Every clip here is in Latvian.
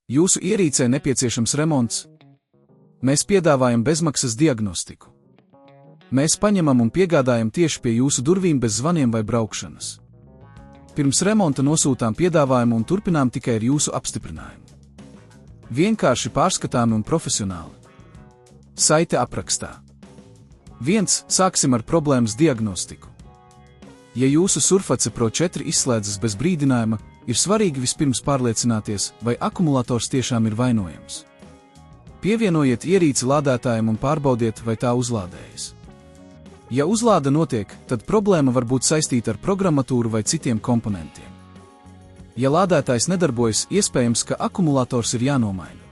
Jūsu ierīcē nepieciešams remonts? Mēs piedāvājam bezmaksas diagnostiku. Mēs paņemam un piegādājam tieši pie jūsu durvīm bez zvaniem vai braukšanas. Pirms remonta nosūtām piedāvājumu un turpinām tikai ar jūsu apstiprinājumu. Vienkārši pārskatāmi un profesionāli. Saite aprakstā. 1. Sāksim ar problēmas diagnostiku. Ja jūsu Surface Pro 4 izslēdzas bez brīdinājuma, ir svarīgi vispirms pārliecināties, vai akumulators tiešām ir vainojams. Pievienojiet ierīci lādētājam un pārbaudiet, vai tā uzlādējas. Ja uzlāde notiek, tad problēma var būt saistīta ar programmatūru vai citiem komponentiem. Ja lādētājs nedarbojas, iespējams, ka akumulators ir jānomaina.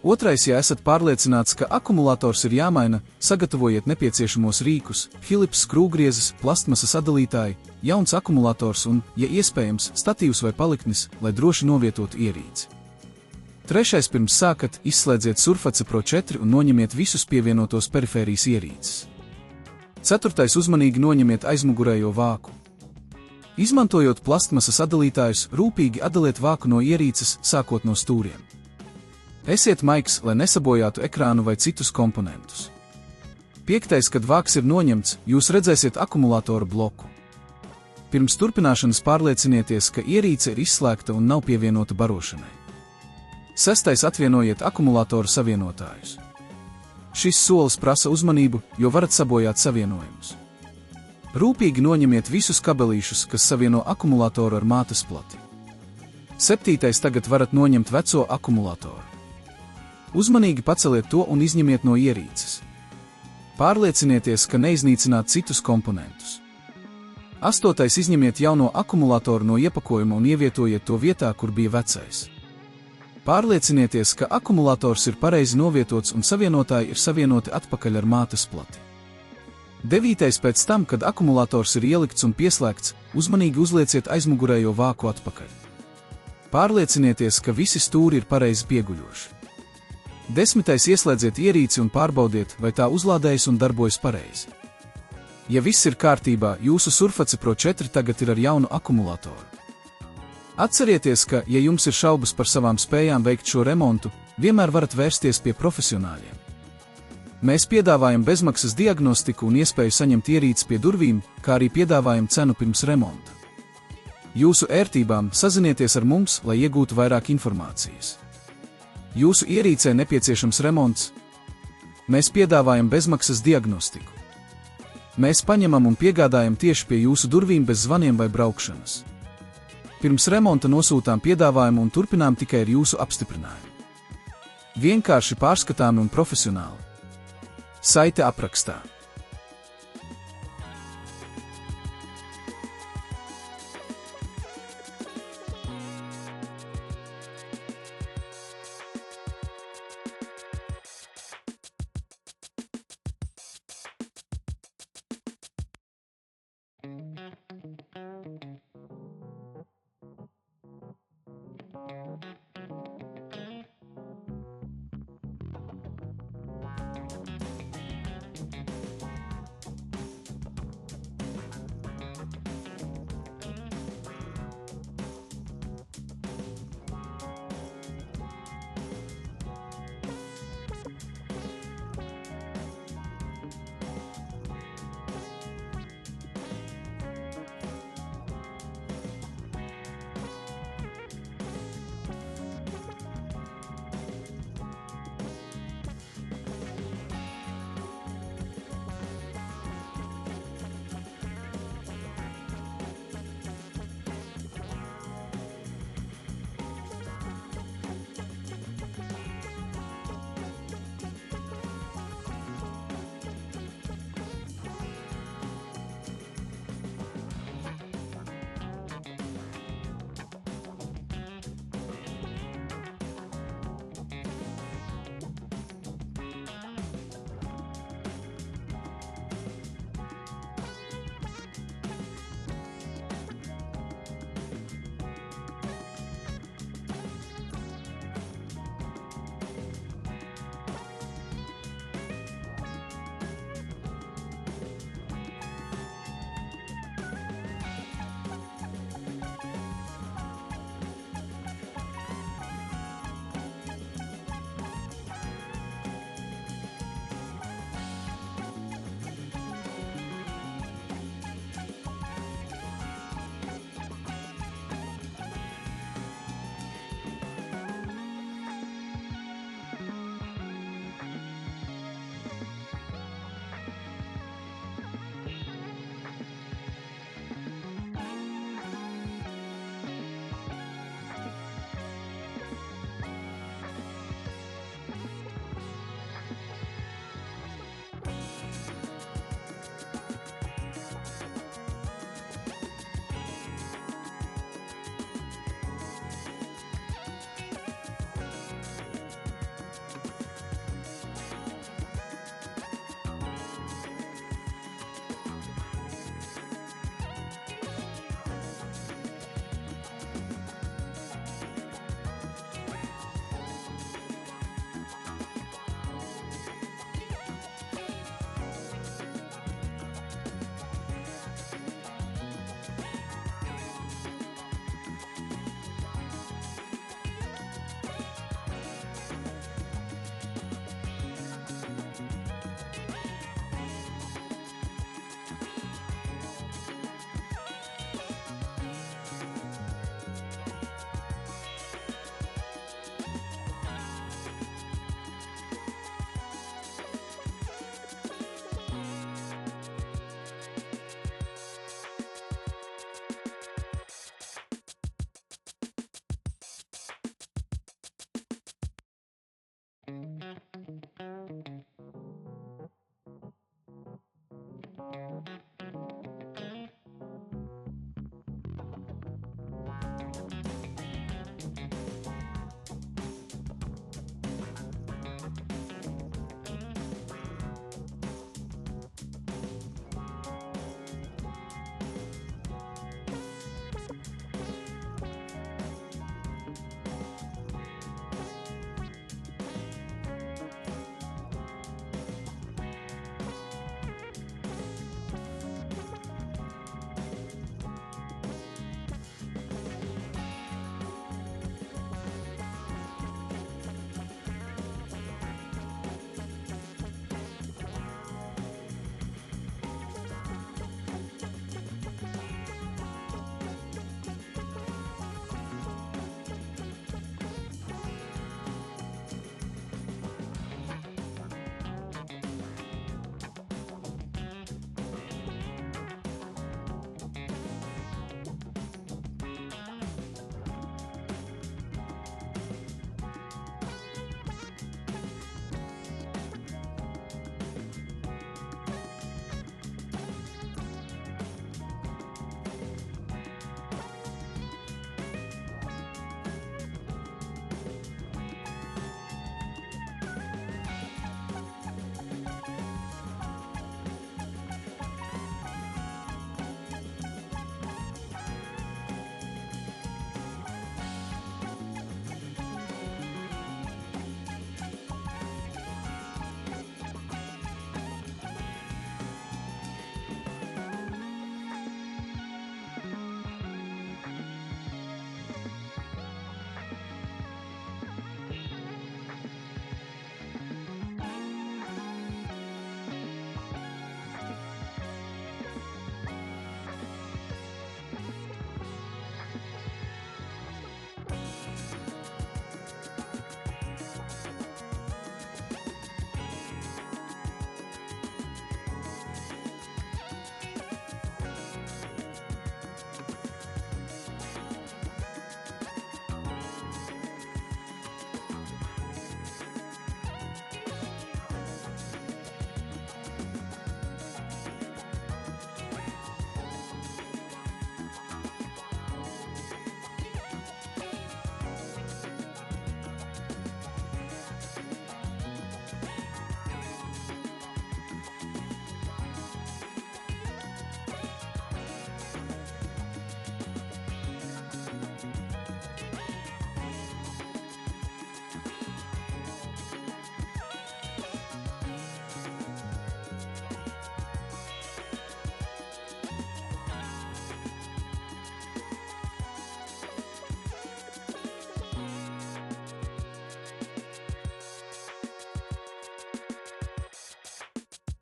2. Ja esat pārliecināts, ka akumulators ir jāmaina, sagatavojiet nepieciešamos rīkus, Philips skrūvgriezes, plastmasas sadalītāji, jauns akumulators un, ja iespējams, statīvs vai paliknis, lai droši novietotu ierīci. 3. Pirms sākat, izslēdziet Surface Pro 4 un noņemiet visus pievienotos perifērijas ierīces. 4. Uzmanīgi noņemiet aizmugurējo vāku. Izmantojot plastmasas sadalītājus, rūpīgi atdaliet vāku no ierīces, sākot no stūriem. Esiet maigs, lai nesabojātu ekrānu vai citus komponentus. 5. Kad vāks ir noņemts, jūs redzēsiet akumulātora bloku. Pirms turpināšanas pārliecinieties, ka ierīce ir izslēgta un nav pievienota barošanai. 6. Atvienojiet akumulātora savienotājus. Šis solis prasa uzmanību, jo varat sabojāt savienojumus. Rūpīgi noņemiet visus kabelīšus, kas savieno akumulātoru ar mātes plati. 7. Tagad varat noņemt veco akumulātoru. Uzmanīgi paceliet to un izņemiet no ierīces. Pārliecinieties, ka neiznīcināt citus komponentus. 8. Izņemiet jauno akumulātoru no iepakojuma un ievietojiet to vietā, kur bija vecais. Pārliecinieties, ka akumulators ir pareizi novietots un savienotāji ir savienoti atpakaļ ar mātes plati. 9. Pēc tam, kad akumulators ir ielikts un pieslēgts, uzmanīgi uzlieciet aizmugurējo vāku atpakaļ. Pārliecinieties, ka visi stūri ir pareizi pieguļoši. 10. Ieslēdziet ierīci un pārbaudiet, vai tā uzlādējas un darbojas pareizi. Ja viss ir kārtībā, jūsu Surface Pro 4 tagad ir ar jaunu akumulātoru. Atcerieties, ka, ja jums ir šaubas par savām spējām veikt šo remontu, vienmēr varat vērsties pie profesionāļiem. Mēs piedāvājam bezmaksas diagnostiku un iespēju saņemt ierīci pie durvīm, kā arī piedāvājam cenu pirms remonta. Jūsu ērtībām sazinieties ar mums, lai iegūtu vairāk informācijas. Jūsu ierīcē nepieciešams remonts? Mēs piedāvājam bezmaksas diagnostiku. Mēs paņemam un piegādājam tieši pie jūsu durvīm bez zvaniem vai braukšanas. Pirms remonta nosūtām piedāvājumu un turpinām tikai ar jūsu apstiprinājumu. Vienkārši pārskatāmi un profesionāli. Saite aprakstā.